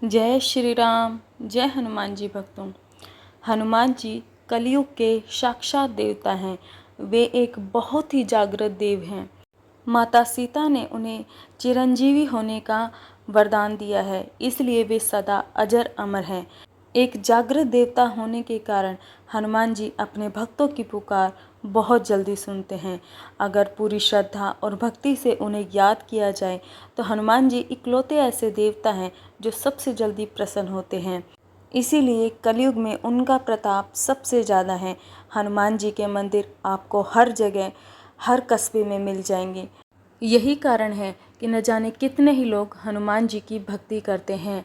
जय श्री राम। जय हनुमान जी भक्तों। हनुमान जी कलयुग के साक्षात देवता हैं। वे एक बहुत ही जागृत देव हैं। माता सीता ने उन्हें चिरंजीवी होने का वरदान दिया है, इसलिए वे सदा अजर अमर हैं। एक जागृत देवता होने के कारण हनुमान जी अपने भक्तों की पुकार बहुत जल्दी सुनते हैं। अगर पूरी श्रद्धा और भक्ति से उन्हें याद किया जाए तो हनुमान जी इकलौते ऐसे देवता हैं जो सबसे जल्दी प्रसन्न होते हैं। इसीलिए कलयुग में उनका प्रताप सबसे ज़्यादा है। हनुमान जी के मंदिर आपको हर जगह, हर कस्बे में मिल जाएंगे। यही कारण है कि न जाने कितने ही लोग हनुमान जी की भक्ति करते हैं।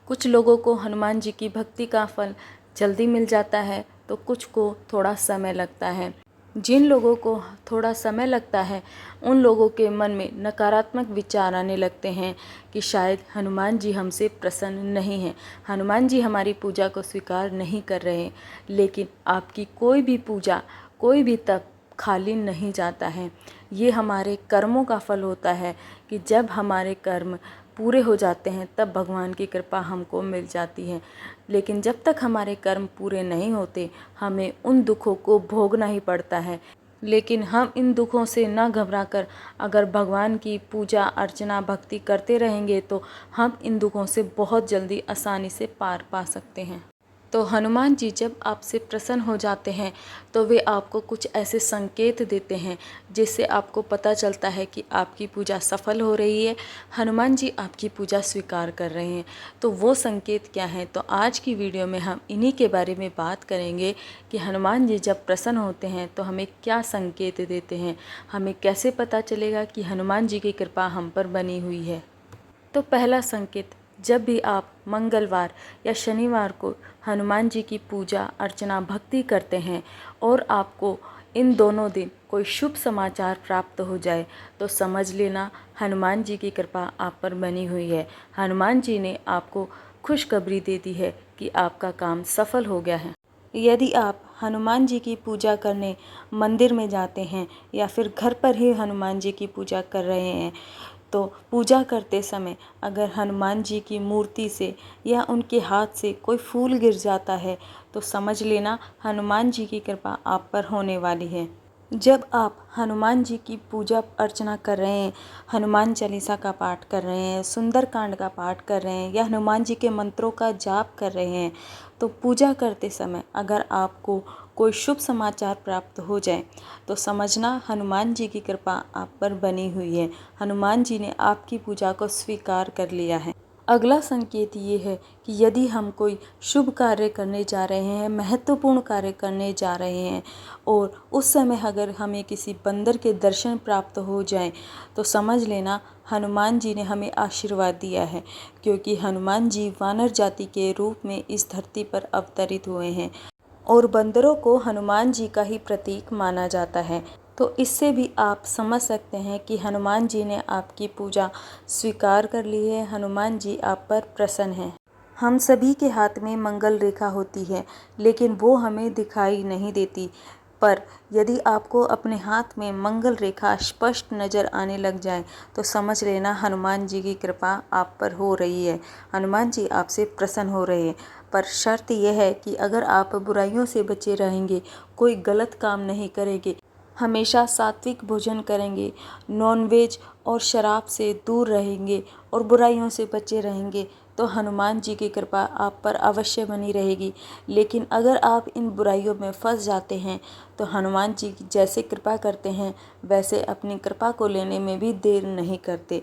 कुछ लोगों को हनुमान जी की भक्ति का फल जल्दी मिल जाता है तो कुछ को थोड़ा समय लगता है। जिन लोगों को थोड़ा समय लगता है उन लोगों के मन में नकारात्मक विचार आने लगते हैं कि शायद हनुमान जी हमसे प्रसन्न नहीं हैं, हनुमान जी हमारी पूजा को स्वीकार नहीं कर रहे हैं। लेकिन आपकी कोई भी पूजा, कोई भी तप खाली नहीं जाता है। ये हमारे कर्मों का फल होता है कि जब हमारे कर्म पूरे हो जाते हैं तब भगवान की कृपा हमको मिल जाती है। लेकिन जब तक हमारे कर्म पूरे नहीं होते हमें उन दुखों को भोगना ही पड़ता है। लेकिन हम इन दुखों से न घबराकर अगर भगवान की पूजा अर्चना भक्ति करते रहेंगे तो हम इन दुखों से बहुत जल्दी आसानी से पार पा सकते हैं। तो हनुमान जी जब आपसे प्रसन्न हो जाते हैं तो वे आपको कुछ ऐसे संकेत देते हैं जिससे आपको पता चलता है कि आपकी पूजा सफल हो रही है, हनुमान जी आपकी पूजा स्वीकार कर रहे हैं। तो वो संकेत क्या हैं, तो आज की वीडियो में हम इन्हीं के बारे में बात करेंगे कि हनुमान जी जब प्रसन्न होते हैं तो हमें क्या संकेत देते हैं, हमें कैसे पता चलेगा कि हनुमान जी की कृपा हम पर बनी हुई है। तो पहला संकेत, जब भी आप मंगलवार या शनिवार को हनुमान जी की पूजा अर्चना भक्ति करते हैं और आपको इन दोनों दिन कोई शुभ समाचार प्राप्त हो जाए तो समझ लेना हनुमान जी की कृपा आप पर बनी हुई है। हनुमान जी ने आपको खुशखबरी दे दी है कि आपका काम सफल हो गया है। यदि आप हनुमान जी की पूजा करने मंदिर में जाते हैं या फिर घर पर ही हनुमान जी की पूजा कर रहे हैं तो पूजा करते समय अगर हनुमान जी की मूर्ति से या उनके हाथ से कोई फूल गिर जाता है तो समझ लेना हनुमान जी की कृपा आप पर होने वाली है। जब आप हनुमान जी की पूजा अर्चना कर रहे हैं, हनुमान चालीसा का पाठ कर रहे हैं, सुंदरकांड का पाठ कर रहे हैं या हनुमान जी के मंत्रों का जाप कर रहे हैं तो पूजा करते समय अगर आपको कोई शुभ समाचार प्राप्त हो जाए तो समझना हनुमान जी की कृपा आप पर बनी हुई है। हनुमान जी ने आपकी पूजा को स्वीकार कर लिया है। अगला संकेत ये है कि यदि हम कोई शुभ कार्य करने जा रहे हैं, महत्वपूर्ण कार्य करने जा रहे हैं और उस समय अगर हमें किसी बंदर के दर्शन प्राप्त हो जाएं तो समझ लेना हनुमान जी ने हमें आशीर्वाद दिया है, क्योंकि हनुमान जी वानर जाति के रूप में इस धरती पर अवतरित हुए हैं और बंदरों को हनुमान जी का ही प्रतीक माना जाता है। तो इससे भी आप समझ सकते हैं कि हनुमान जी ने आपकी पूजा स्वीकार कर ली है, हनुमान जी आप पर प्रसन्न हैं। हम सभी के हाथ में मंगल रेखा होती है लेकिन वो हमें दिखाई नहीं देती, पर यदि आपको अपने हाथ में मंगल रेखा स्पष्ट नज़र आने लग जाए तो समझ लेना हनुमान जी की कृपा आप पर हो रही है, हनुमान जी आपसे प्रसन्न हो रहे हैं। पर शर्त यह है कि अगर आप बुराइयों से बचे रहेंगे, कोई गलत काम नहीं करेंगे, हमेशा सात्विक भोजन करेंगे, नॉनवेज और शराब से दूर रहेंगे और बुराइयों से बचे रहेंगे तो हनुमान जी की कृपा आप पर अवश्य बनी रहेगी। लेकिन अगर आप इन बुराइयों में फंस जाते हैं तो हनुमान जी जैसे कृपा करते हैं वैसे अपनी कृपा को लेने में भी देर नहीं करते।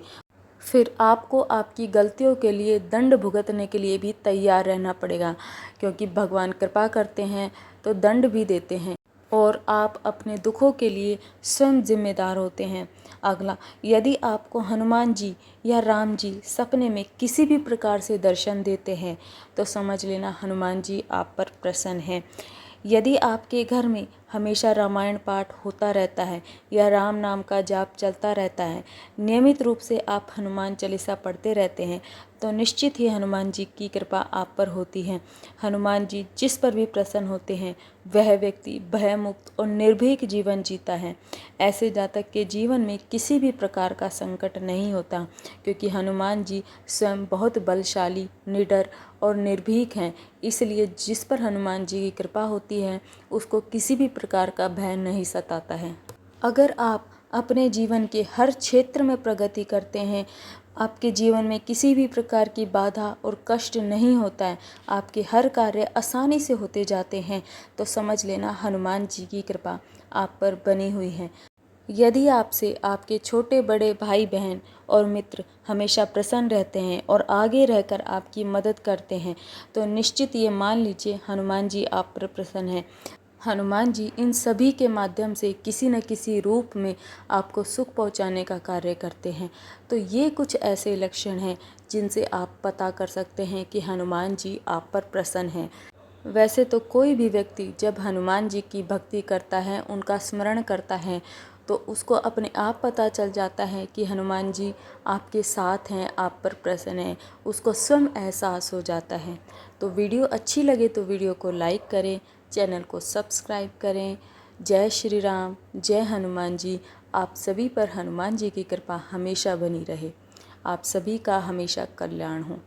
फिर आपको आपकी गलतियों के लिए दंड भुगतने के लिए भी तैयार रहना पड़ेगा, क्योंकि भगवान कृपा करते हैं तो दंड भी देते हैं और आप अपने दुखों के लिए स्वयं जिम्मेदार होते हैं। अगला, यदि आपको हनुमान जी या राम जी सपने में किसी भी प्रकार से दर्शन देते हैं तो समझ लेना हनुमान जी आप पर प्रसन्न हैं। यदि आपके घर में हमेशा रामायण पाठ होता रहता है या राम नाम का जाप चलता रहता है, नियमित रूप से आप हनुमान चालीसा पढ़ते रहते हैं तो निश्चित ही हनुमान जी की कृपा आप पर होती है। हनुमान जी जिस पर भी प्रसन्न होते हैं वह व्यक्ति भयमुक्त और निर्भीक जीवन जीता है। ऐसे जातक के जीवन में किसी भी प्रकार का संकट नहीं होता, क्योंकि हनुमान जी स्वयं बहुत बलशाली, निडर और निर्भीक हैं। इसलिए जिस पर हनुमान जी की कृपा होती है उसको किसी भी प्रकार का भय नहीं सताता है। अगर आप अपने जीवन के हर क्षेत्र में प्रगति करते हैं, आपके जीवन में किसी भी प्रकार की बाधा और कष्ट नहीं होता है, आपके हर कार्य आसानी से होते जाते हैं, तो समझ लेना हनुमान जी की कृपा आप पर बनी हुई है। यदि आपसे आपके छोटे बड़े भाई बहन और मित्र हमेशा प्रसन्न रहते हैं और आगे रहकर आपकी मदद करते हैं, तो निश्चित ये मान लीजिए हनुमान जी आप पर प्रसन्न हैं। हनुमान जी इन सभी के माध्यम से किसी न किसी रूप में आपको सुख पहुंचाने का कार्य करते हैं। तो ये कुछ ऐसे लक्षण हैं जिनसे आप पता कर सकते हैं कि हनुमान जी आप पर प्रसन्न हैं। वैसे तो कोई भी व्यक्ति जब हनुमान जी की भक्ति करता है, उनका स्मरण करता है, तो उसको अपने आप पता चल जाता है कि हनुमान जी आपके साथ हैं, आप पर प्रसन्न हैं, उसको स्वयं एहसास हो जाता है। तो वीडियो अच्छी लगे तो वीडियो को लाइक करें, चैनल को सब्सक्राइब करें। जय श्री राम, जय हनुमान जी। आप सभी पर हनुमान जी की कृपा हमेशा बनी रहे। आप सभी का हमेशा कल्याण हो।